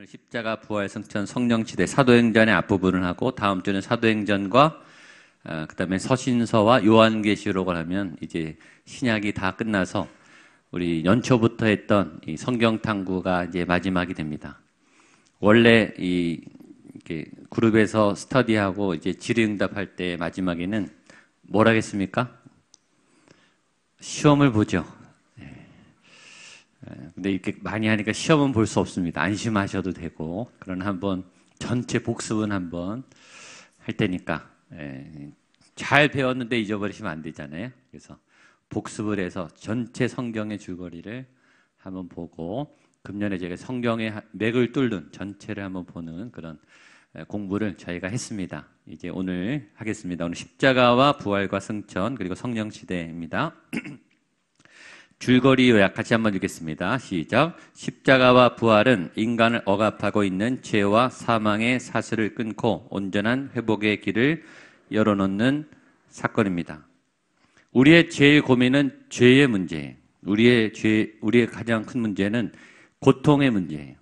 오늘 십자가 부활 승천 성령시대 사도행전의 앞부분을 하고 다음 주는 사도행전과 그다음에 서신서와 요한계시록을 하면 이제 신약이 다 끝나서 우리 연초부터 했던 이 성경 탐구가 이제 마지막이 됩니다. 원래 이렇게 그룹에서 스터디하고 이제 질의응답할 때 마지막에는 뭘 하겠습니까? 시험을 보죠. 근데 이렇게 많이 하니까 시험은 볼 수 없습니다. 안심하셔도 되고, 그러나 한번 전체 복습은 한번 할 테니까 잘 배웠는데 잊어버리시면 안 되잖아요. 그래서 복습을 해서 전체 성경의 줄거리를 한번 보고, 금년에 제가 성경의 맥을 뚫는 전체를 한번 보는 그런 공부를 저희가 했습니다. 이제 오늘 하겠습니다. 오늘 십자가와 부활과 승천 그리고 성령시대입니다. 줄거리 요약 같이 한번 읽겠습니다. 시작. 십자가와 부활은 인간을 억압하고 있는 죄와 사망의 사슬을 끊고 온전한 회복의 길을 열어놓는 사건입니다. 우리의 제일 고민은 죄의 문제예요. 우리의 가장 큰 문제는 고통의 문제예요.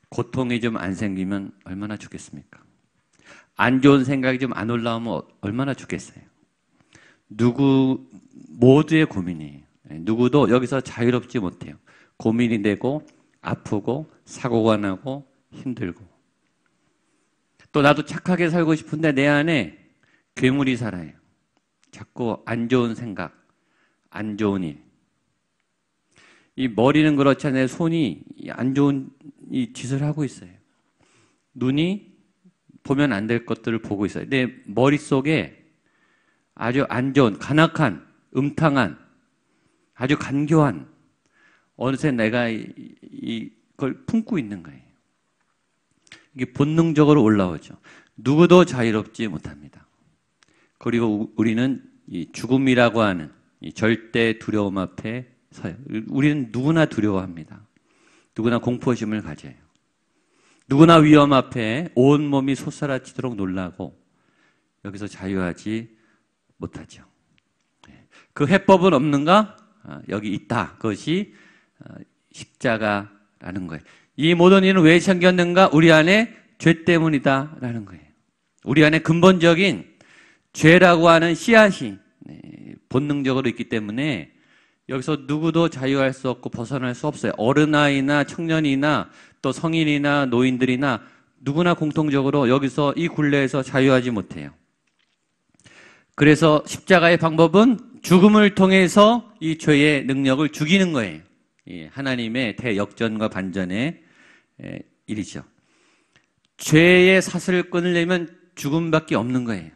고통이 좀 안 생기면 얼마나 좋겠습니까? 안 좋은 생각이 좀 안 올라오면 얼마나 좋겠어요? 모두의 고민이에요. 누구도 여기서 자유롭지 못해요. 고민이 되고 아프고 사고가 나고 힘들고, 또 나도 착하게 살고 싶은데 내 안에 괴물이 살아요. 자꾸 안 좋은 생각, 안 좋은 일. 이 머리는 그렇잖아요. 손이 안 좋은 이 짓을 하고 있어요. 눈이 보면 안 될 것들을 보고 있어요. 내 머릿속에 아주 안 좋은, 간악한, 음탕한, 아주 간교한, 어느새 내가 이걸 품고 있는 거예요. 이게 본능적으로 올라오죠. 누구도 자유롭지 못합니다. 그리고 우리는 이 죽음이라고 하는 이 절대 두려움 앞에 서요. 우리는 누구나 두려워합니다. 누구나 공포심을 가져요. 누구나 위험 앞에 온몸이 솟아라치도록 놀라고 여기서 자유하지 못하죠. 그 해법은 없는가? 여기 있다. 그것이 십자가라는 거예요. 이 모든 일은 왜 생겼는가? 우리 안에 죄 때문이다라는 거예요. 우리 안에 근본적인 죄라고 하는 씨앗이 본능적으로 있기 때문에 여기서 누구도 자유할 수 없고 벗어날 수 없어요. 어른아이나 청년이나 또 성인이나 노인들이나 누구나 공통적으로 여기서 이 굴레에서 자유하지 못해요. 그래서 십자가의 방법은 죽음을 통해서 이 죄의 능력을 죽이는 거예요. 하나님의 대역전과 반전의 일이죠. 죄의 사슬을 끊으려면 죽음밖에 없는 거예요.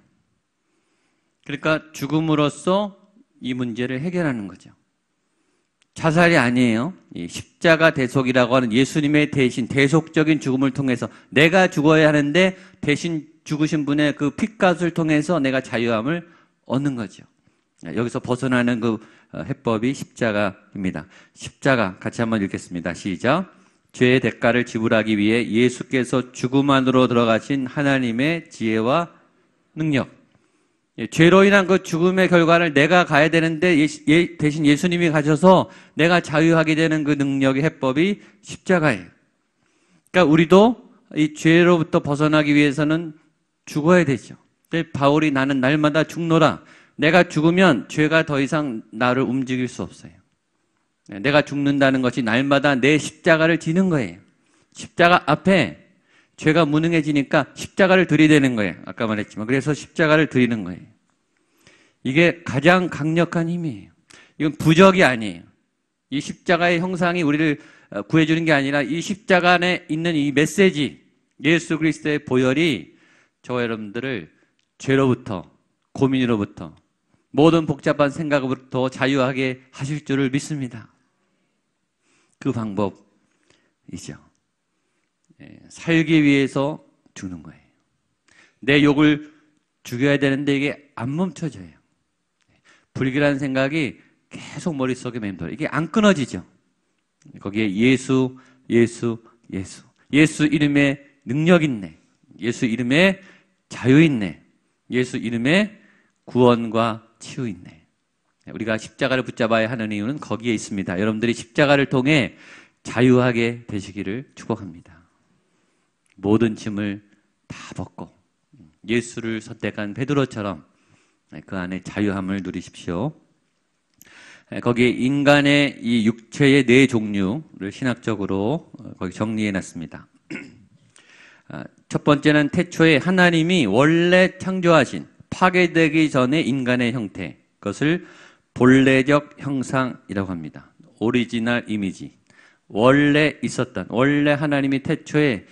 그러니까 죽음으로써 이 문제를 해결하는 거죠. 자살이 아니에요. 이 십자가 대속이라고 하는 예수님의 대신 대속적인 죽음을 통해서 내가 죽어야 하는데 대신 죽으신 분의 그 핏값을 통해서 내가 자유함을 얻는 거죠. 여기서 벗어나는 그 해법이 십자가입니다. 십자가 같이 한번 읽겠습니다. 시작. 죄의 대가를 지불하기 위해 예수께서 죽음 안으로 들어가신 하나님의 지혜와 능력. 죄로 인한 그 죽음의 결과를 내가 가야 되는데 대신 예수님이 가셔서 내가 자유하게 되는 그 능력의 해법이 십자가예요. 그러니까 우리도 이 죄로부터 벗어나기 위해서는 죽어야 되죠. 바울이 나는 날마다 죽노라. 내가 죽으면 죄가 더 이상 나를 움직일 수 없어요. 내가 죽는다는 것이 날마다 내 십자가를 지는 거예요. 십자가 앞에 죄가 무능해지니까 십자가를 들이대는 거예요. 아까 말했지만. 그래서 십자가를 드리는 거예요. 이게 가장 강력한 힘이에요. 이건 부적이 아니에요. 이 십자가의 형상이 우리를 구해주는 게 아니라 이 십자가 안에 있는 이 메시지, 예수 그리스도의 보혈이 저와 여러분들을 죄로부터, 고민으로부터, 모든 복잡한 생각으로부터 자유하게 하실 줄을 믿습니다. 그 방법이죠. 살기 위해서 죽는 거예요. 내 욕을 죽여야 되는데 이게 안 멈춰져요. 불길한 생각이 계속 머릿속에 맴돌아요. 이게 안 끊어지죠. 거기에 예수, 예수, 예수. 예수 이름에 능력 있네. 예수 이름에 자유 있네. 예수 이름에 구원과 치유 있네. 우리가 십자가를 붙잡아야 하는 이유는 거기에 있습니다. 여러분들이 십자가를 통해 자유하게 되시기를 축복합니다. 모든 짐을 다 벗고 예수를 선택한 베드로처럼 그 안에 자유함을 누리십시오. 거기에 인간의 이 육체의 네 종류를 신학적으로 거기 정리해 놨습니다. 첫 번째는 태초에 하나님이 원래 창조하신 파괴되기 전의 인간의 형태, 그것을 본래적 형상이라고 합니다. 오리지널 이미지. 원래 있었던, 원래 하나님이 태초에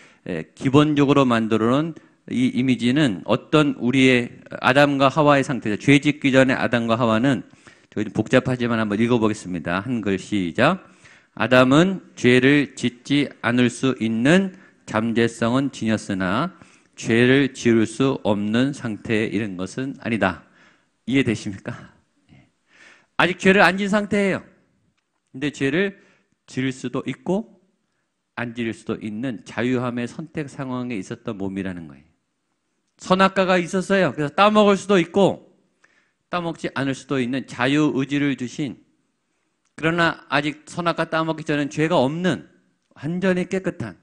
기본적으로 만들어 놓은 이 이미지는 어떤 우리의 아담과 하와의 상태죠. 죄 짓기 전에 아담과 하와는, 저희 복잡하지만 한번 읽어보겠습니다. 한글 시작. 아담은 죄를 짓지 않을 수 있는 잠재성은 지녔으나 죄를 지을 수 없는 상태에 이른 것은 아니다. 이해되십니까? 아직 죄를 안 지은 상태예요. 근데 죄를 지을 수도 있고 안 지을 수도 있는 자유함의 선택 상황에 있었던 몸이라는 거예요. 선악과가 있었어요. 그래서 따먹을 수도 있고 따먹지 않을 수도 있는 자유의지를 주신, 그러나 아직 선악과 따먹기 전엔 죄가 없는 완전히 깨끗한,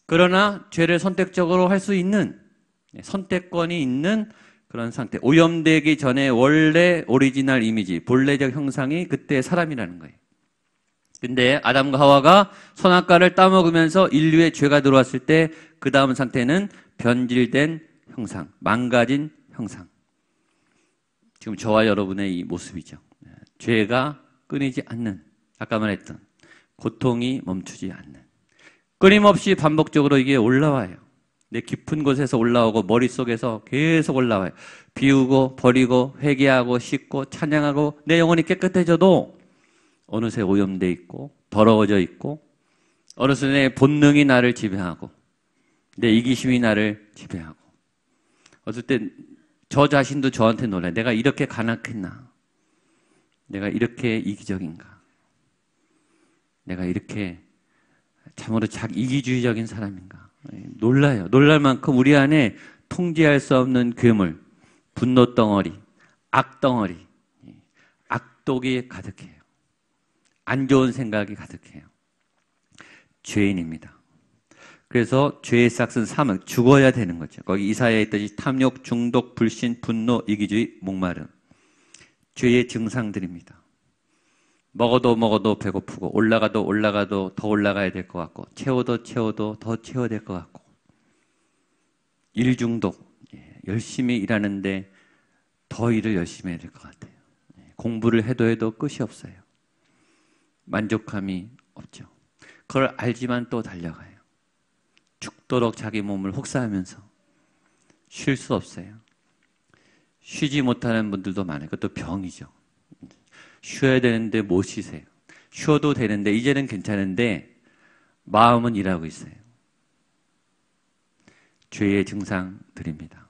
그러나 죄를 선택적으로 할 수 있는 선택권이 있는 그런 상태. 오염되기 전에 원래 오리지널 이미지, 본래적 형상이 그때 사람이라는 거예요. 근데 아담과 하와가 선악과를 따먹으면서 인류의 죄가 들어왔을 때 그 다음 상태는 변질된 형상, 망가진 형상. 지금 저와 여러분의 이 모습이죠. 죄가 끊이지 않는, 아까 말했던 고통이 멈추지 않는, 끊임없이 반복적으로 이게 올라와요. 내 깊은 곳에서 올라오고 머릿속에서 계속 올라와요. 비우고 버리고 회개하고 씻고 찬양하고 내 영혼이 깨끗해져도 어느새 오염돼 있고 더러워져 있고, 어느새 내 본능이 나를 지배하고 내 이기심이 나를 지배하고, 어떨 때 저 자신도 저한테 놀라요. 내가 이렇게 간악했나? 내가 이렇게 이기적인가? 내가 이렇게 참으로 이기주의적인 사람인가? 놀라요. 놀랄 만큼 우리 안에 통제할 수 없는 괴물, 분노 덩어리, 악 덩어리, 악독이 가득해요. 안 좋은 생각이 가득해요. 죄인입니다. 그래서 죄의 싹은 사망, 죽어야 되는 거죠. 거기 이사야에 있듯이 탐욕, 중독, 불신, 분노, 이기주의, 목마름. 죄의 증상들입니다. 먹어도 배고프고, 올라가도 더 올라가야 될 것 같고, 채워도 더 채워야 될 것 같고, 일 중독, 열심히 일하는데 더 일을 열심히 해야 될 것 같아요. 공부를 해도 끝이 없어요. 만족함이 없죠. 그걸 알지만 또 달려가요. 죽도록 자기 몸을 혹사하면서 쉴 수 없어요. 쉬지 못하는 분들도 많아요. 그것도 병이죠. 쉬어야 되는데 못 쉬세요. 쉬어도 되는데 이제는 괜찮은데 마음은 일하고 있어요. 죄의 증상들입니다.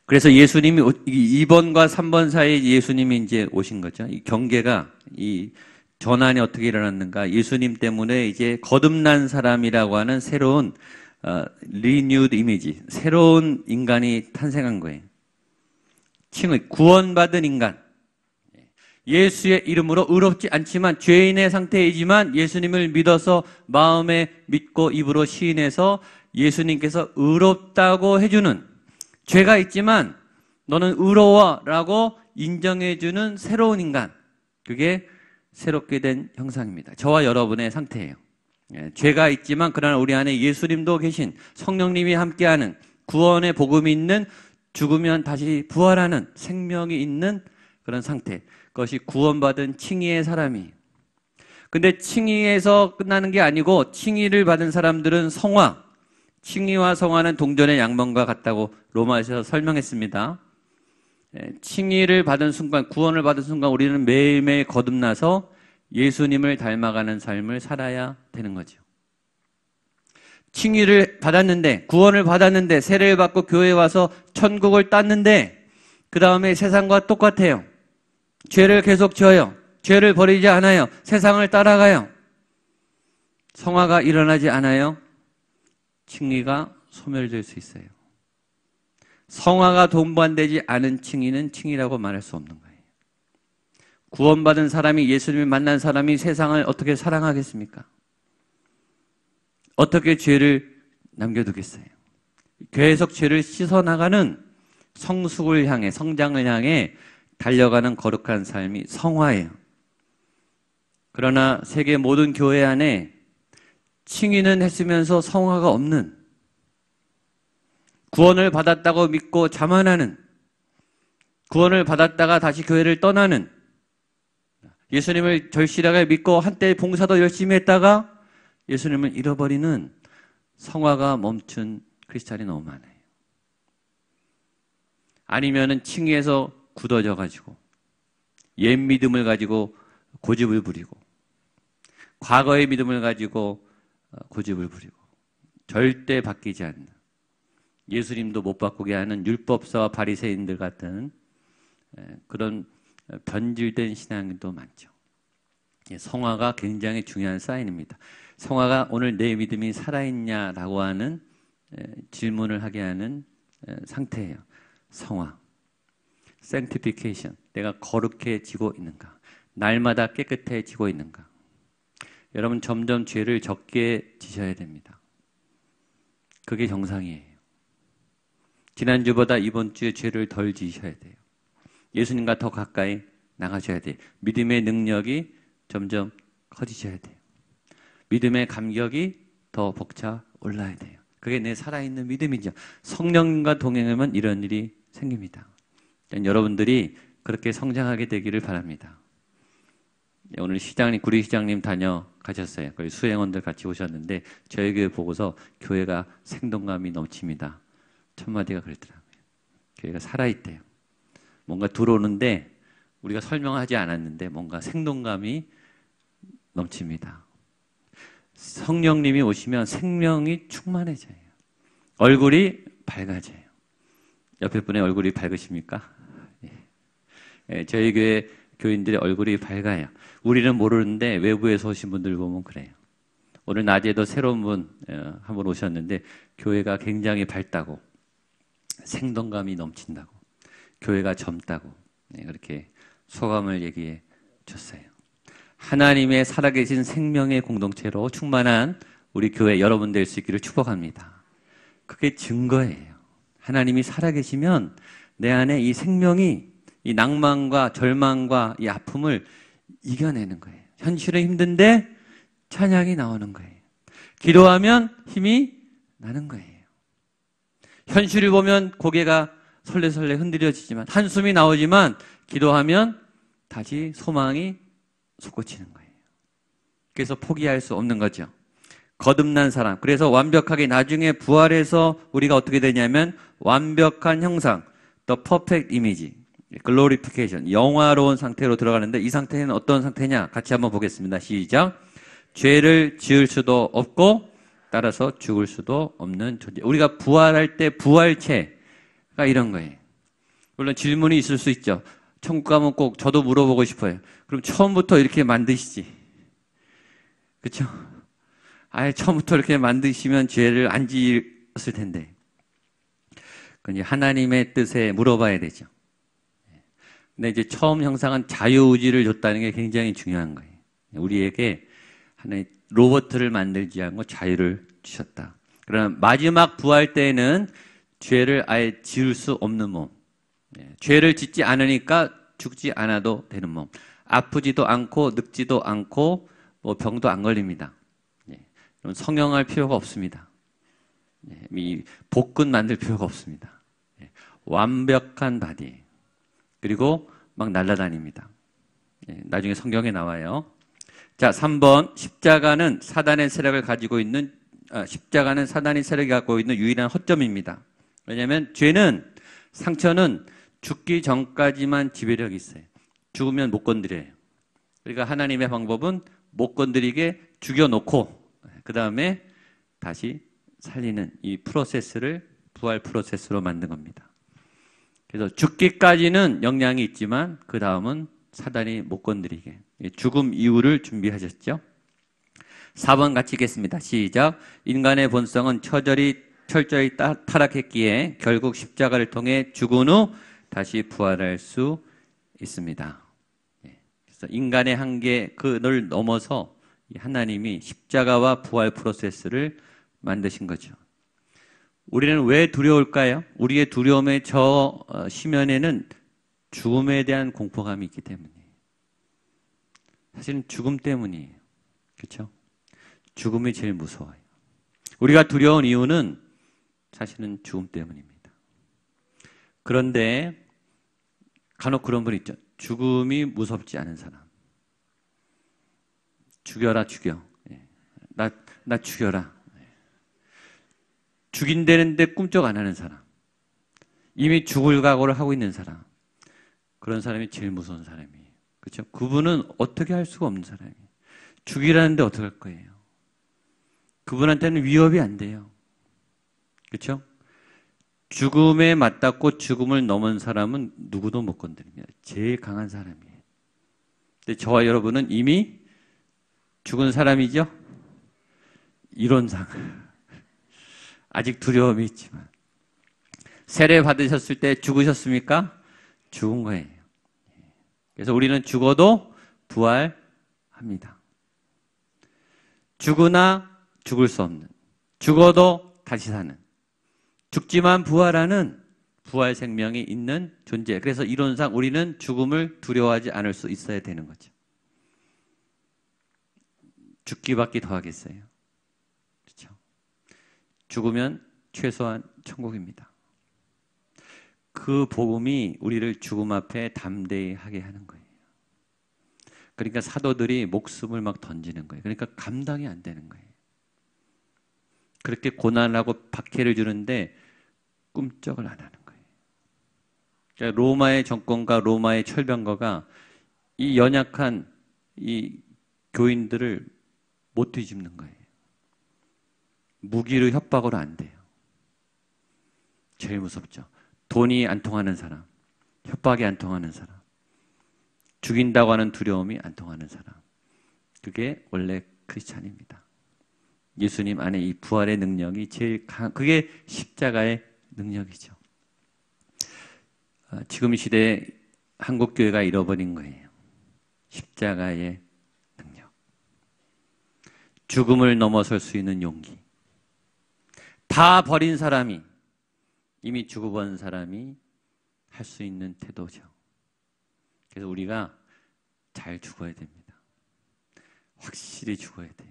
그래서 예수님이 2번과 3번 사이에 예수님이 이제 오신 거죠. 이 경계가, 이 전환이 어떻게 일어났는가? 예수님 때문에 이제 거듭난 사람이라고 하는 새로운 renewed 이미지, 새로운 인간이 탄생한 거예요. 칭의 구원받은 인간. 예수의 이름으로 의롭지 않지만 죄인의 상태이지만 예수님을 믿어서 마음에 믿고 입으로 시인해서 예수님께서 의롭다고 해주는, 죄가 있지만 너는 의로워라고 인정해주는 새로운 인간. 그게 새롭게 된 형상입니다. 저와 여러분의 상태예요. 죄가 있지만 그러나 우리 안에 예수님도 계신, 성령님이 함께하는, 구원의 복음이 있는, 죽으면 다시 부활하는 생명이 있는 그런 상태. 그것이 구원받은 칭의의 사람이에요. 근데 칭의에서 끝나는 게 아니고 칭의를 받은 사람들은 성화, 칭의와 성화는 동전의 양면과 같다고 로마에서 설명했습니다. 칭의를 받은 순간, 구원을 받은 순간 우리는 매일매일 거듭나서 예수님을 닮아가는 삶을 살아야 되는 거죠. 칭의를 받았는데, 구원을 받았는데, 세례를 받고 교회에 와서 천국을 땄는데 그 다음에 세상과 똑같아요. 죄를 계속 지어요. 죄를 버리지 않아요. 세상을 따라가요. 성화가 일어나지 않아요. 칭의가 소멸될 수 있어요. 성화가 동반되지 않은 칭의는 칭의라고 말할 수 없는 거예요. 구원받은 사람이, 예수님을 만난 사람이 세상을 어떻게 사랑하겠습니까? 어떻게 죄를 남겨두겠어요. 계속 죄를 씻어나가는 성숙을 향해, 성장을 향해 달려가는 거룩한 삶이 성화예요. 그러나 세계 모든 교회 안에 칭의는 했으면서 성화가 없는, 구원을 받았다고 믿고 자만하는, 구원을 받았다가 다시 교회를 떠나는, 예수님을 절실하게 믿고 한때 봉사도 열심히 했다가 예수님을 잃어버리는 성화가 멈춘 크리스찬이 너무 많아요. 아니면은 칭의에서 굳어져 가지고 옛 믿음을 가지고 고집을 부리고 과거의 믿음을 가지고 고집을 부리고 절대 바뀌지 않는, 예수님도 못 바꾸게 하는 율법사와 바리새인들 같은 그런 변질된 신앙도 많죠. 성화가 굉장히 중요한 사인입니다. 성화가 오늘 내 믿음이 살아있냐라고 하는 질문을 하게 하는 상태예요. 성화, sanctification, 내가 거룩해지고 있는가? 날마다 깨끗해지고 있는가? 여러분 점점 죄를 적게 지셔야 됩니다. 그게 정상이에요. 지난주보다 이번 주에 죄를 덜 지셔야 돼요. 예수님과 더 가까이 나가셔야 돼요. 믿음의 능력이 점점 커지셔야 돼요. 믿음의 감격이 더 벅차 올라야 돼요. 그게 내 살아있는 믿음이죠. 성령과 동행하면 이런 일이 생깁니다. 여러분들이 그렇게 성장하게 되기를 바랍니다. 오늘 구리 시장님 다녀가셨어요. 거기 수행원들 같이 오셨는데 저희 교회 보고서 교회가 생동감이 넘칩니다. 첫 마디가 그랬더라고요. 교회가 살아있대요. 뭔가 들어오는데 우리가 설명하지 않았는데 뭔가 생동감이 넘칩니다. 성령님이 오시면 생명이 충만해져요. 얼굴이 밝아져요. 옆에 분의 얼굴이 밝으십니까? 예, 저희 교회 교인들의 얼굴이 밝아요. 우리는 모르는데 외부에서 오신 분들 보면 그래요. 오늘 낮에도 새로운 분 한 분 오셨는데 교회가 굉장히 밝다고, 생동감이 넘친다고, 교회가 젊다고 그렇게 소감을 얘기해 줬어요. 하나님의 살아계신 생명의 공동체로 충만한 우리 교회 여러분 될 수 있기를 축복합니다. 그게 증거예요. 하나님이 살아계시면 내 안에 이 생명이 이 낭만과 절망과 이 아픔을 이겨내는 거예요. 현실은 힘든데 찬양이 나오는 거예요. 기도하면 힘이 나는 거예요. 현실을 보면 고개가 설레설레 흔들려지지만, 한숨이 나오지만 기도하면 다시 소망이 솟구치는 거예요. 그래서 포기할 수 없는 거죠. 거듭난 사람. 그래서 완벽하게 나중에 부활해서 우리가 어떻게 되냐면 완벽한 형상, the perfect image, glorification, 영화로운 상태로 들어가는데 이 상태는 어떤 상태냐? 같이 한번 보겠습니다. 시작. 죄를 지을 수도 없고 따라서 죽을 수도 없는 존재. 우리가 부활할 때 부활체가 이런 거예요. 물론 질문이 있을 수 있죠. 천국 가면 꼭 저도 물어보고 싶어요. 그럼 처음부터 이렇게 만드시지. 그렇죠? 아예 처음부터 이렇게 만드시면 죄를 안 지었을 텐데. 그건 이제 하나님의 뜻에 물어봐야 되죠. 근데 이제 처음 형상은 자유의지를 줬다는 게 굉장히 중요한 거예요. 우리에게 하나님 로봇을 만들지 않고 자유를 주셨다. 그러나 마지막 부활 때에는 죄를 아예 지을 수 없는 몸, 죄를 짓지 않으니까 죽지 않아도 되는 몸, 아프지도 않고 늙지도 않고 뭐 병도 안 걸립니다. 성형할 필요가 없습니다. 이 복근 만들 필요가 없습니다. 완벽한 바디. 그리고 막 날아다닙니다. 나중에 성경에 나와요. 자, 3번. 십자가는 사단의 세력이 갖고 있는 유일한 허점입니다. 왜냐하면 죄는, 상처는 죽기 전까지만 지배력이 있어요. 죽으면 못 건드려요. 그러니까 하나님의 방법은 못 건드리게 죽여놓고 그 다음에 다시 살리는 이 프로세스를 부활 프로세스로 만든 겁니다. 그래서 죽기까지는 영향이 있지만 그 다음은 사단이 못 건드리게 죽음 이후를 준비하셨죠. 4번 같이 읽겠습니다. 시작. 인간의 본성은 철저히 타락했기에 결국 십자가를 통해 죽은 후 다시 부활할 수 있습니다. 그래서 인간의 한계, 그걸 넘어서 하나님이 십자가와 부활 프로세스를 만드신 거죠. 우리는 왜 두려울까요? 우리의 두려움의 저 심연에는 죽음에 대한 공포감이 있기 때문이에요. 사실은 죽음 때문이에요. 그렇죠? 죽음이 제일 무서워요. 우리가 두려운 이유는 사실은 죽음 때문입니다. 그런데 간혹 그런 분 있죠. 죽음이 무섭지 않은 사람. 죽여라, 죽여. 나 죽여라. 죽인다는데 꿈쩍 안 하는 사람. 이미 죽을 각오를 하고 있는 사람. 그런 사람이 제일 무서운 사람이에요. 그렇죠? 그분은 어떻게 할 수가 없는 사람이에요. 죽이라는데 어떻게 할 거예요? 그분한테는 위협이 안 돼요. 그렇죠? 죽음에 맞닿고 죽음을 넘은 사람은 누구도 못 건드립니다. 제일 강한 사람이에요. 근데 저와 여러분은 이미 죽은 사람이죠? 이론상. 아직 두려움이 있지만. 세례 받으셨을 때 죽으셨습니까? 죽은 거예요. 그래서 우리는 죽어도 부활합니다. 죽으나 죽을 수 없는, 죽어도 다시 사는, 죽지만 부활하는 부활 생명이 있는 존재. 그래서 이론상 우리는 죽음을 두려워하지 않을 수 있어야 되는 거죠. 죽기밖에 더 하겠어요. 그렇죠? 죽으면 최소한 천국입니다. 그 복음이 우리를 죽음 앞에 담대히 하게 하는 거예요. 그러니까 사도들이 목숨을 막 던지는 거예요. 그러니까 감당이 안 되는 거예요. 그렇게 고난을 하고 박해를 주는데 꿈쩍을 안 하는 거예요. 그러니까 로마의 정권과 로마의 철병거가 이 연약한 이 교인들을 못 뒤집는 거예요. 무기로 협박으로 안 돼요. 제일 무섭죠. 돈이 안 통하는 사람, 협박이 안 통하는 사람, 죽인다고 하는 두려움이 안 통하는 사람. 그게 원래 크리스찬입니다. 예수님 안에 이 부활의 능력이 제일 강한, 그게 십자가의 능력이죠. 지금 이 시대에 한국교회가 잃어버린 거예요. 십자가의 능력. 죽음을 넘어설 수 있는 용기. 다 버린 사람이, 이미 죽어본 사람이 할 수 있는 태도죠. 그래서 우리가 잘 죽어야 됩니다. 확실히 죽어야 돼요.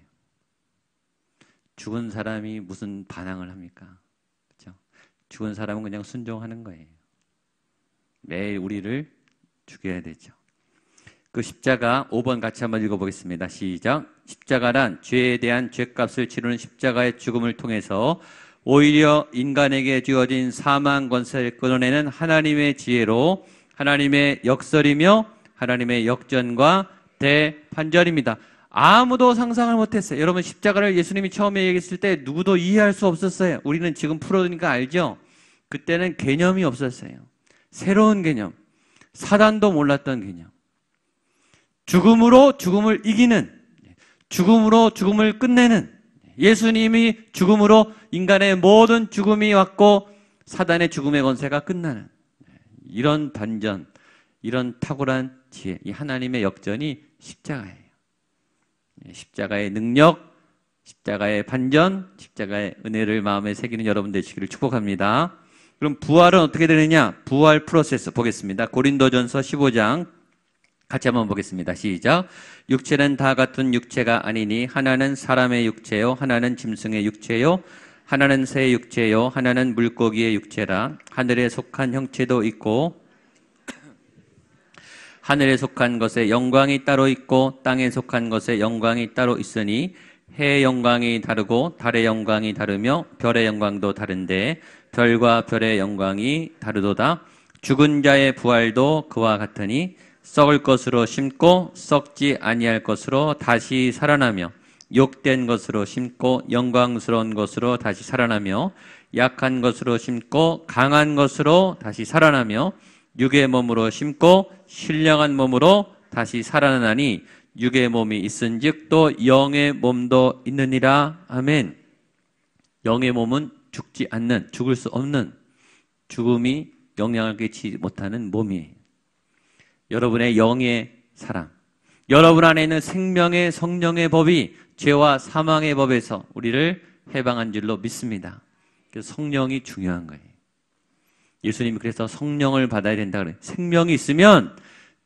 죽은 사람이 무슨 반항을 합니까? 그렇죠? 죽은 사람은 그냥 순종하는 거예요. 매일 우리를 죽여야 되죠. 그 십자가 5번 같이 한번 읽어보겠습니다. 시작. 십자가란 죄에 대한 죄값을 치르는 십자가의 죽음을 통해서 오히려 인간에게 주어진 사망 권세를 끊어내는 하나님의 지혜로 하나님의 역설이며 하나님의 역전과 대판전입니다. 아무도 상상을 못했어요. 여러분, 십자가를 예수님이 처음에 얘기했을 때 누구도 이해할 수 없었어요. 우리는 지금 풀어두니까 알죠? 그때는 개념이 없었어요. 새로운 개념, 사단도 몰랐던 개념. 죽음으로 죽음을 이기는, 죽음으로 죽음을 끝내는, 예수님이 죽음으로 인간의 모든 죽음이 왔고 사단의 죽음의 권세가 끝나는 이런 반전, 이런 탁월한 지혜, 이 하나님의 역전이 십자가예요. 십자가의 능력, 십자가의 반전, 십자가의 은혜를 마음에 새기는 여러분 되시기를 축복합니다. 그럼 부활은 어떻게 되느냐? 부활 프로세스 보겠습니다. 고린도전서 15장 같이 한번 보겠습니다. 시작. 육체는 다 같은 육체가 아니니 하나는 사람의 육체요, 하나는 짐승의 육체요, 하나는 새의 육체요, 하나는 물고기의 육체라. 하늘에 속한 형체도 있고 하늘에 속한 것에 영광이 따로 있고 땅에 속한 것에 영광이 따로 있으니 해의 영광이 다르고 달의 영광이 다르며 별의 영광도 다른데 별과 별의 영광이 다르도다. 죽은 자의 부활도 그와 같으니 썩을 것으로 심고 썩지 아니할 것으로 다시 살아나며 욕된 것으로 심고 영광스러운 것으로 다시 살아나며 약한 것으로 심고 강한 것으로 다시 살아나며 육의 몸으로 심고 신령한 몸으로 다시 살아나니 육의 몸이 있은즉 또 영의 몸도 있느니라. 아멘. 영의 몸은 죽지 않는, 죽을 수 없는, 죽음이 영향을 끼치지 못하는 몸이에요. 여러분의 영의 사람, 여러분 안에 있는 생명의 성령의 법이 죄와 사망의 법에서 우리를 해방한 줄로 믿습니다. 그래서 성령이 중요한 거예요. 예수님이 그래서 성령을 받아야 된다 그래요. 생명이 있으면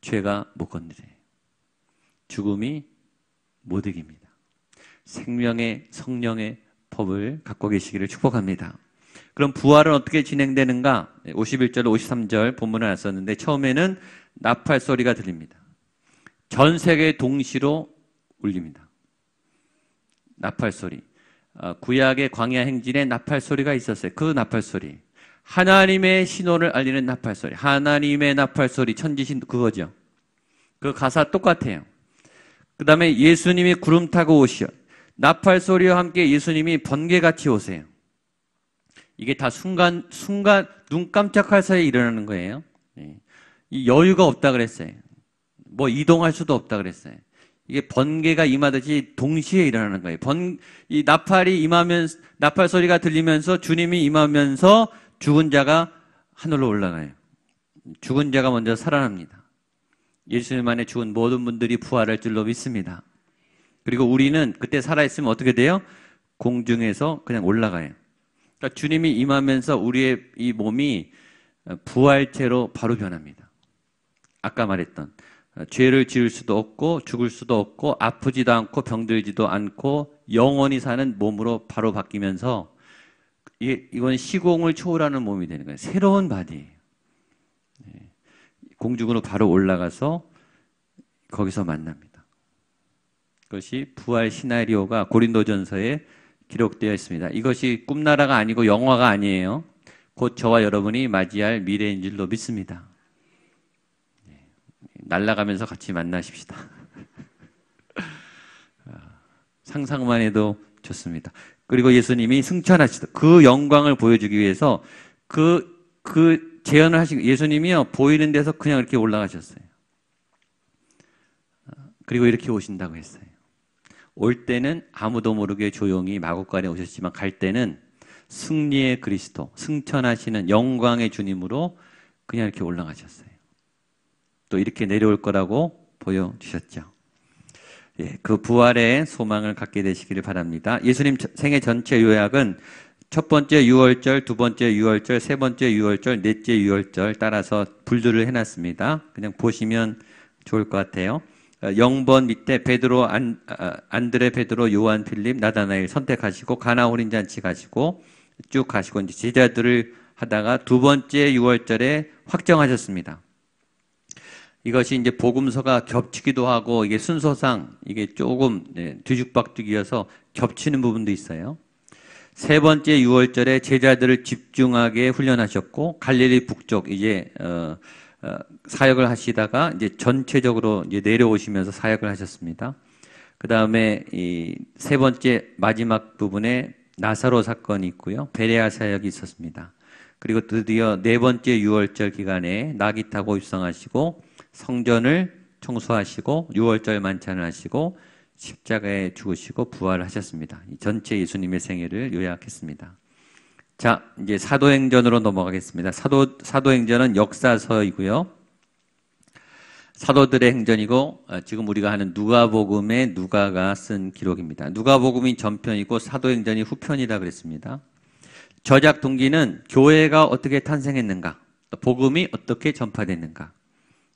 죄가 못 건드려요. 죽음이 못 이깁니다. 생명의 성령의 법을 갖고 계시기를 축복합니다. 그럼 부활은 어떻게 진행되는가? 51절, 53절 본문을 놨었는데 처음에는 나팔 소리가 들립니다. 전 세계 동시로 울립니다. 나팔 소리. 구약의 광야 행진에 나팔 소리가 있었어요. 그 나팔 소리. 하나님의 신호를 알리는 나팔 소리. 하나님의 나팔 소리. 천지신 그거죠. 그 가사 똑같아요. 그 다음에 예수님이 구름 타고 오시어. 나팔 소리와 함께 예수님이 번개같이 오세요. 이게 다 순간 눈 깜짝할 사이에 일어나는 거예요. 이 여유가 없다 그랬어요. 뭐 이동할 수도 없다 그랬어요. 이게 번개가 임하듯이 동시에 일어나는 거예요. 이 나팔이 임하면서, 나팔 소리가 들리면서 주님이 임하면서 죽은 자가 하늘로 올라가요. 죽은 자가 먼저 살아납니다. 예수님 안에 죽은 모든 분들이 부활할 줄로 믿습니다. 그리고 우리는 그때 살아있으면 어떻게 돼요? 공중에서 그냥 올라가요. 그러니까 주님이 임하면서 우리의 이 몸이 부활체로 바로 변합니다. 아까 말했던 죄를 지을 수도 없고 죽을 수도 없고 아프지도 않고 병들지도 않고 영원히 사는 몸으로 바로 바뀌면서 이건 시공을 초월하는 몸이 되는 거예요. 새로운 바디예요. 공중으로 바로 올라가서 거기서 만납니다. 그것이 부활 시나리오가 고린도전서에 기록되어 있습니다. 이것이 꿈나라가 아니고 영화가 아니에요. 곧 저와 여러분이 맞이할 미래인 줄로 믿습니다. 날아가면서 같이 만나십시다. 상상만 해도 좋습니다. 그리고 예수님이 승천하시다. 그 영광을 보여주기 위해서 그 재현을 하시고 예수님이요 보이는 데서 그냥 이렇게 올라가셨어요. 그리고 이렇게 오신다고 했어요. 올 때는 아무도 모르게 조용히 마구간에 오셨지만 갈 때는 승리의 그리스도, 승천하시는 영광의 주님으로 그냥 이렇게 올라가셨어요. 또 이렇게 내려올 거라고 보여주셨죠. 예, 그 부활의 소망을 갖게 되시기를 바랍니다. 예수님 생애 전체 요약은 첫 번째 유월절, 두 번째 유월절, 세 번째 유월절, 넷째 유월절 따라서 분류를 해놨습니다. 그냥 보시면 좋을 것 같아요. 0번 밑에 베드로, 안드레, 베드로, 요한, 필립, 나다나엘 선택하시고 가나 홀인 잔치 가시고 쭉 가시고 이제 제자들을 하다가 두 번째 유월절에 확정하셨습니다. 이것이 이제 복음서가 겹치기도 하고 이게 순서상 이게 조금 뒤죽박죽이어서 겹치는 부분도 있어요. 세 번째 유월절에 제자들을 집중하게 훈련하셨고 갈릴리 북쪽 이제 사역을 하시다가 이제 전체적으로 이제 내려오시면서 사역을 하셨습니다. 그 다음에 이 세 번째 마지막 부분에 나사로 사건이 있고요. 베레아 사역이 있었습니다. 그리고 드디어 네 번째 유월절 기간에 나귀 타고 입성하시고 성전을 청소하시고 유월절 만찬을 하시고 십자가에 죽으시고 부활하셨습니다. 이 전체 예수님의 생애를 요약했습니다. 자, 이제 사도행전으로 넘어가겠습니다. 사도행전은 역사서이고요. 사도들의 행전이고 지금 우리가 하는 누가복음의 누가가 쓴 기록입니다. 누가복음이 전편이고 사도행전이 후편이라 그랬습니다. 저작 동기는 교회가 어떻게 탄생했는가, 또 복음이 어떻게 전파됐는가,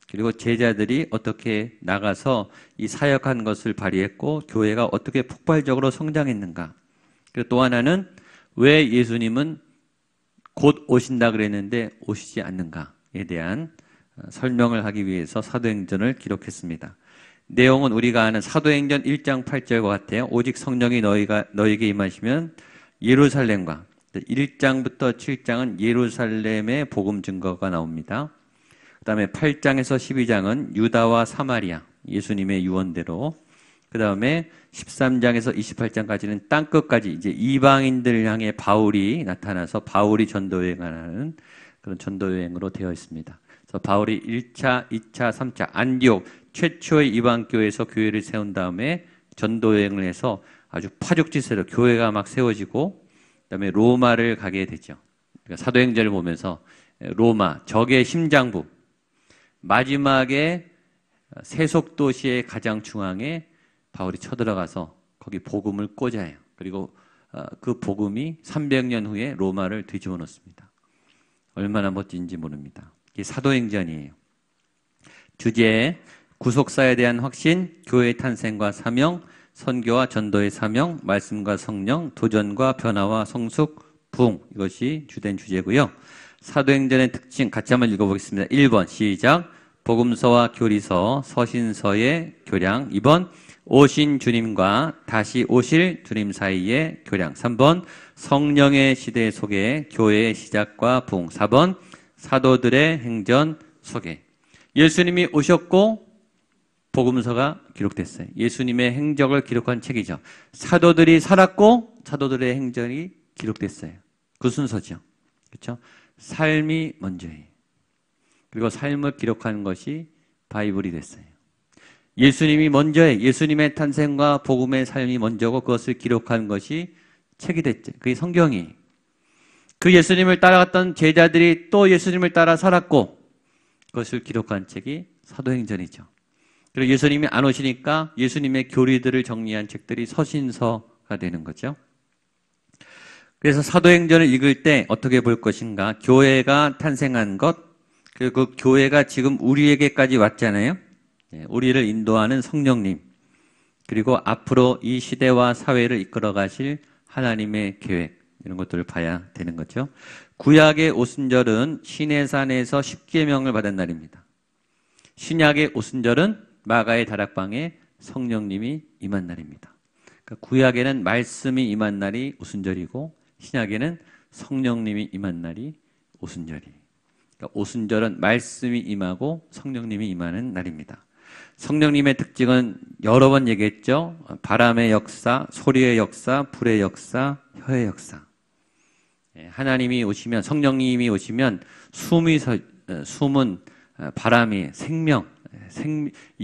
그리고 제자들이 어떻게 나가서 이 사역한 것을 발휘했고 교회가 어떻게 폭발적으로 성장했는가. 그리고 또 하나는 왜 예수님은 곧 오신다 그랬는데 오시지 않는가에 대한 설명을 하기 위해서 사도행전을 기록했습니다. 내용은 우리가 아는 사도행전 1장 8절과 같아요. 오직 성령이 너에게 임하시면 예루살렘과 1장부터 7장은 예루살렘의 복음 증거가 나옵니다. 그 다음에 8장에서 12장은 유다와 사마리아, 예수님의 유언대로. 그 다음에 13장에서 28장까지는 땅끝까지 이제 이방인들 향해 바울이 나타나서 바울이 전도여행하는 그런 전도여행으로 되어 있습니다. 그래서 바울이 1차, 2차, 3차 안디옥 최초의 이방교회에서 교회를 세운 다음에 전도여행을 해서 아주 파죽지세로 교회가 막 세워지고 그다음에 로마를 가게 되죠. 그러니까 사도행전을 보면서 로마, 적의 심장부, 마지막에 세속도시의 가장 중앙에 바울이 쳐들어가서 거기 복음을 꽂아요. 그리고 그 복음이 300년 후에 로마를 뒤집어 놓습니다. 얼마나 멋진지 모릅니다. 이게 사도행전이에요. 주제, 구속사에 대한 확신, 교회의 탄생과 사명, 선교와 전도의 사명, 말씀과 성령, 도전과 변화와 성숙, 부흥. 이것이 주된 주제고요. 사도행전의 특징 같이 한번 읽어보겠습니다. 1번 시작. 복음서와 교리서, 서신서의 교량. 2번 오신 주님과 다시 오실 주님 사이의 교량. 3번 성령의 시대 소개, 교회의 시작과 부흥. 4번 사도들의 행전 소개. 예수님이 오셨고 복음서가 기록됐어요. 예수님의 행적을 기록한 책이죠. 사도들이 살았고 사도들의 행전이 기록됐어요. 그 순서죠. 그렇죠? 삶이 먼저예요. 그리고 삶을 기록한 것이 바이블이 됐어요. 예수님이 먼저예요. 예수님의 탄생과 복음의 삶이 먼저고 그것을 기록한 것이 책이 됐죠. 그게 성경이에요. 그 예수님을 따라갔던 제자들이 또 예수님을 따라 살았고 그것을 기록한 책이 사도행전이죠. 그리고 예수님이 안 오시니까 예수님의 교리들을 정리한 책들이 서신서가 되는 거죠. 그래서 사도행전을 읽을 때 어떻게 볼 것인가? 교회가 탄생한 것, 그리고 그 교회가 지금 우리에게까지 왔잖아요. 우리를 인도하는 성령님, 그리고 앞으로 이 시대와 사회를 이끌어 가실 하나님의 계획, 이런 것들을 봐야 되는 거죠. 구약의 오순절은 시내산에서 십계명을 받은 날입니다. 신약의 오순절은 마가의 다락방에 성령님이 임한 날입니다. 그러니까 구약에는 말씀이 임한 날이 오순절이고 신약에는 성령님이 임한 날이 오순절이에요. 그러니까 오순절은 말씀이 임하고 성령님이 임하는 날입니다. 성령님의 특징은 여러 번 얘기했죠. 바람의 역사, 소리의 역사, 불의 역사, 혀의 역사. 하나님이 오시면, 성령님이 오시면 숨은 바람이 생명,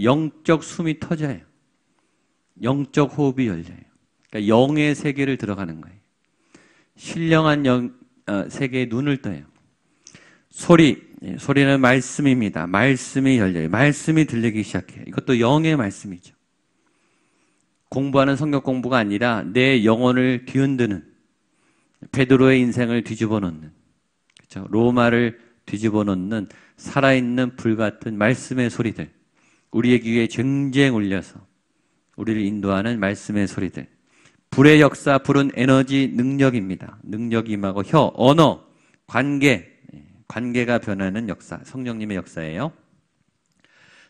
영적 숨이 터져요. 영적 호흡이 열려요. 그러니까 영의 세계를 들어가는 거예요. 신령한 세계에 눈을 떠요. 소리는 말씀입니다. 말씀이 열려요. 말씀이 들리기 시작해요. 이것도 영의 말씀이죠. 공부하는 성경 공부가 아니라 내 영혼을 뒤흔드는, 베드로의 인생을 뒤집어 놓는, 그렇죠? 로마를 뒤집어 놓는 살아있는 불같은 말씀의 소리들, 우리의 귀에 쟁쟁 울려서 우리를 인도하는 말씀의 소리들. 불의 역사, 불은 에너지, 능력입니다. 능력이 임하고 혀, 언어, 관계가 변하는 역사, 성령님의 역사예요.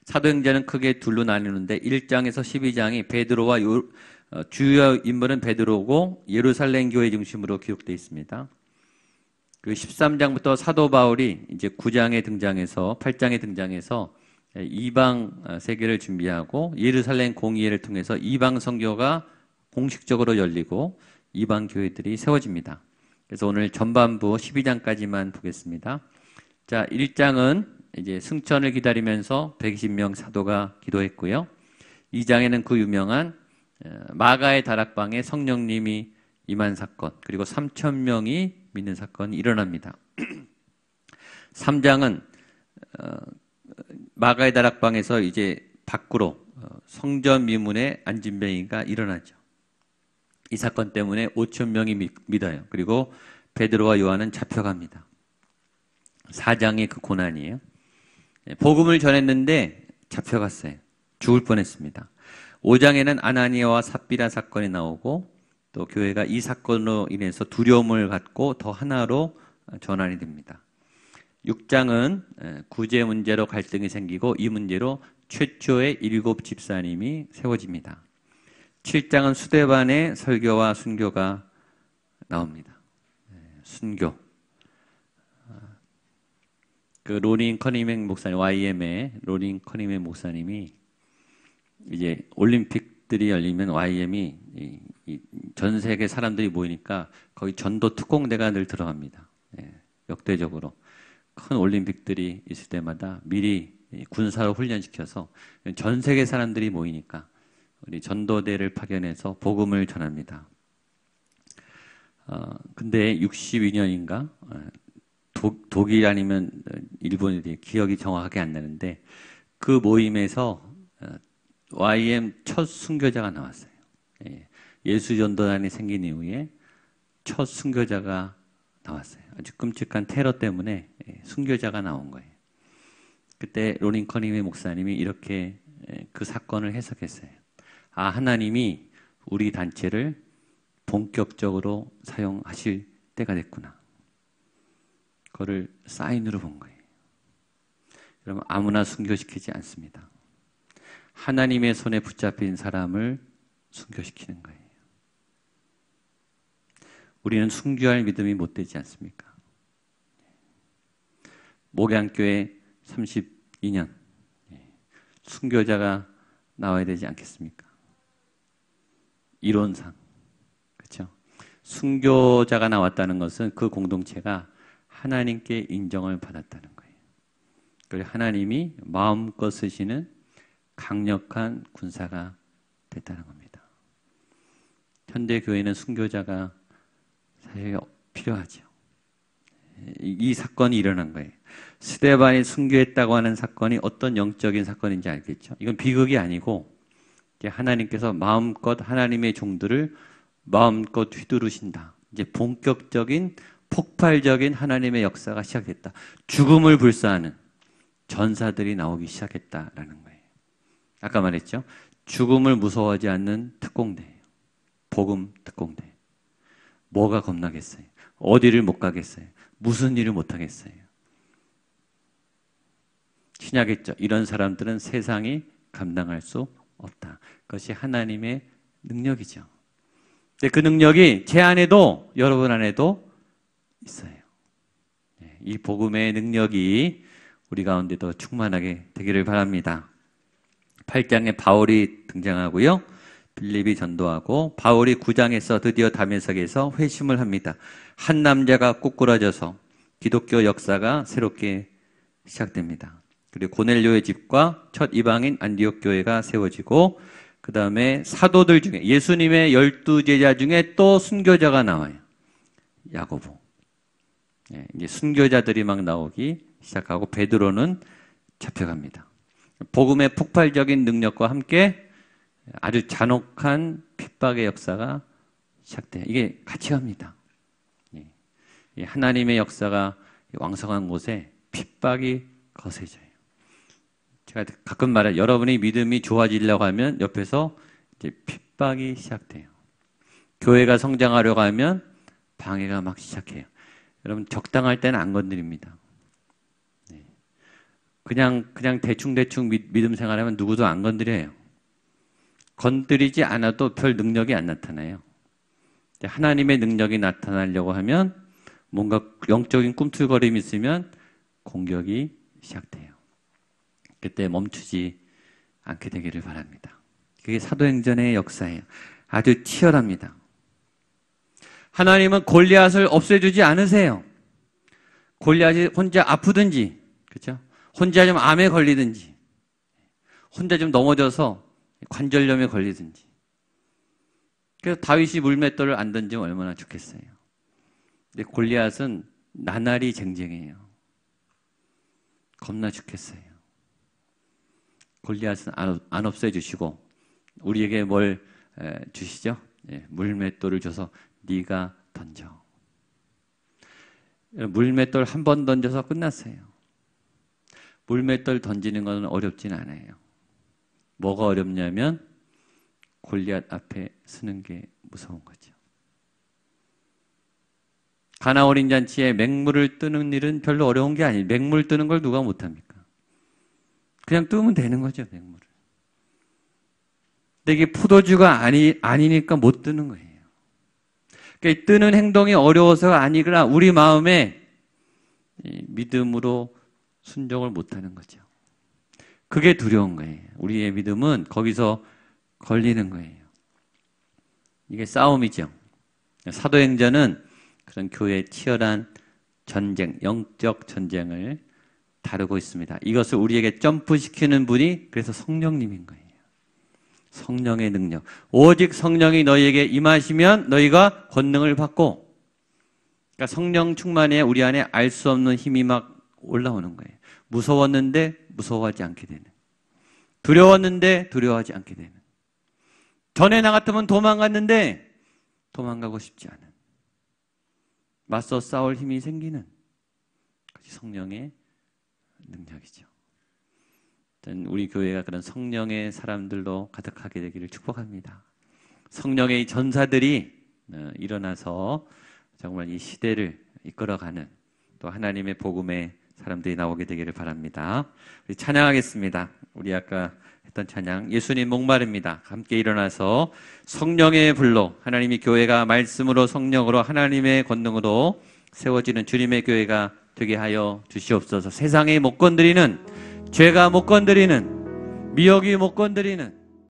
사도행전은 크게 둘로 나뉘는데 1장에서 12장이 베드로와 주요 인물은 베드로고 예루살렘 교회 중심으로 기록되어 있습니다. 그 13장부터 사도 바울이 이제 9장에 등장해서 8장에 등장해서 이방 세계를 준비하고 예루살렘 공의회를 통해서 이방 선교가 공식적으로 열리고 이방 교회들이 세워집니다. 그래서 오늘 전반부 12장까지만 보겠습니다. 자, 1장은 이제 승천을 기다리면서 120명 사도가 기도했고요. 2장에는 그 유명한 마가의 다락방에 성령님이 임한 사건, 그리고 3,000명이 믿는 사건이 일어납니다. 3장은 마가의 다락방에서 이제 밖으로 성전 미문에 안진뱅이가 일어나죠. 이 사건 때문에 5,000명이 믿어요. 그리고 베드로와 요한은 잡혀갑니다. 4장의 그 고난이에요. 복음을 전했는데 잡혀갔어요. 죽을 뻔했습니다. 5장에는 아나니아와 삽비라 사건이 나오고 또 교회가 이 사건으로 인해서 두려움을 갖고 더 하나로 전환이 됩니다. 6장은 구제 문제로 갈등이 생기고 이 문제로 최초의 7 집사님이 세워집니다. 7장은 수데반의 설교와 순교가 나옵니다. 순교. 그 로린 커니맥 목사님, YM의 로린 커니맥 목사님이 이제 올림픽들이 열리면 YM이 전 세계 사람들이 모이니까 거기 전도 특공대가 늘 들어갑니다. 역대적으로 큰 올림픽들이 있을 때마다 미리 군사로 훈련시켜서 전 세계 사람들이 모이니까 우리 전도대를 파견해서 복음을 전합니다. 근데 62년인가 독일 아니면 일본이 기억이 정확하게 안 나는데 그 모임에서 YM 첫 순교자가 나왔어요. 예수전도단이 생긴 이후에 첫 순교자가 나왔어요. 아주 끔찍한 테러 때문에 순교자가 나온 거예요. 그때 로링 커닝웨이 목사님이 이렇게 그 사건을 해석했어요. 아, 하나님이 우리 단체를 본격적으로 사용하실 때가 됐구나. 그거를 사인으로 본 거예요. 여러분, 아무나 순교시키지 않습니다. 하나님의 손에 붙잡힌 사람을 순교시키는 거예요. 우리는 순교할 믿음이 못 되지 않습니까? 목양교회 32년 순교자가 나와야 되지 않겠습니까? 이론상. 그렇죠? 순교자가 나왔다는 것은 그 공동체가 하나님께 인정을 받았다는 거예요. 그리고 하나님이 마음껏 쓰시는 강력한 군사가 됐다는 겁니다. 현대 교회는 순교자가 사실 필요하죠. 이 사건이 일어난 거예요. 스데반이 순교했다고 하는 사건이 어떤 영적인 사건인지 알겠죠? 이건 비극이 아니고 하나님께서 마음껏 하나님의 종들을 마음껏 휘두르신다. 이제 본격적인 폭발적인 하나님의 역사가 시작됐다. 죽음을 불사하는 전사들이 나오기 시작했다라는 거예요. 아까 말했죠? 죽음을 무서워하지 않는 특공대예요. 복음 특공대. 뭐가 겁나겠어요? 어디를 못 가겠어요? 무슨 일을 못 하겠어요? 신약했죠. 이런 사람들은 세상이 감당할 수 없다. 그것이 하나님의 능력이죠. 근데 그 능력이 제 안에도 여러분 안에도 있어요. 이 복음의 능력이 우리 가운데 더 충만하게 되기를 바랍니다. 8장에 바울이 등장하고요. 빌립이 전도하고 바울이 9장에서 드디어 다메섹에서 회심을 합니다. 한 남자가 꼬꾸라져서 기독교 역사가 새롭게 시작됩니다. 그리고 고넬료의 집과 첫 이방인 안디옥 교회가 세워지고 그 다음에 사도들 중에 예수님의 12제자 중에 또 순교자가 나와요. 야고보. 이제 순교자들이 막 나오기 시작하고 베드로는 잡혀갑니다. 복음의 폭발적인 능력과 함께 아주 잔혹한 핍박의 역사가 시작돼요. 이게 같이 갑니다. 하나님의 역사가 왕성한 곳에 핍박이 거세져요. 제가 가끔 말해요. 여러분이 믿음이 좋아지려고 하면 옆에서 이제 핍박이 시작돼요. 교회가 성장하려고 하면 방해가 막 시작해요. 여러분 적당할 때는 안 건드립니다. 그냥 대충 믿음 생활하면 누구도 안 건드려요. 건드리지 않아도 별 능력이 안 나타나요. 하나님의 능력이 나타나려고 하면 뭔가 영적인 꿈틀거림이 있으면 공격이 시작돼요. 그때 멈추지 않게 되기를 바랍니다. 그게 사도행전의 역사예요. 아주 치열합니다. 하나님은 골리앗을 없애주지 않으세요. 골리앗이 혼자 아프든지, 그렇죠? 혼자 좀 암에 걸리든지, 혼자 좀 넘어져서 관절염에 걸리든지. 그래서 다윗이 물맷돌을 안 던지면 얼마나 좋겠어요. 근데 골리앗은 나날이 쟁쟁해요. 겁나 죽겠어요. 골리앗은 안 없애주시고 우리에게 뭘 주시죠? 물맷돌을 줘서 네가 던져. 물맷돌 한 번 던져서 끝났어요. 물맷돌 던지는 건 어렵진 않아요. 뭐가 어렵냐면 골리앗 앞에 서는 게 무서운 거죠. 가나 어린 잔치에 맹물을 뜨는 일은 별로 어려운 게 아니에요. 맹물 뜨는 걸 누가 못합니까? 그냥 뜨면 되는 거죠, 맹물을. 근데 이게 포도주가 아니니까 못 뜨는 거예요. 그러니까 뜨는 행동이 어려워서가 아니라 우리 마음에 믿음으로 순종을 못하는 거죠. 그게 두려운 거예요. 우리의 믿음은 거기서 걸리는 거예요. 이게 싸움이죠. 사도행전은 그런 교회의 치열한 전쟁, 영적 전쟁을 다루고 있습니다. 이것을 우리에게 점프시키는 분이 그래서 성령님인 거예요. 성령의 능력. 오직 성령이 너희에게 임하시면 너희가 권능을 받고, 그러니까 성령 충만에 우리 안에 알 수 없는 힘이 막 올라오는 거예요. 무서웠는데 무서워하지 않게 되는. 두려웠는데 두려워하지 않게 되는. 전에 나 같으면 도망갔는데 도망가고 싶지 않은. 맞서 싸울 힘이 생기는 그것이 성령의 능력이죠. 우리 교회가 그런 성령의 사람들로 가득하게 되기를 축복합니다. 성령의 전사들이 일어나서 정말 이 시대를 이끌어가는 또 하나님의 복음의 사람들이 나오게 되기를 바랍니다. 우리 찬양하겠습니다. 우리 아까 했던 찬양 예수님 목마릅니다. 함께 일어나서 성령의 불로 하나님이 교회가 말씀으로 성령으로 하나님의 권능으로 세워지는 주님의 교회가 되게 하여 주시옵소서. 세상이 못 건드리는, 죄가 못 건드리는, 미혹이 못 건드리는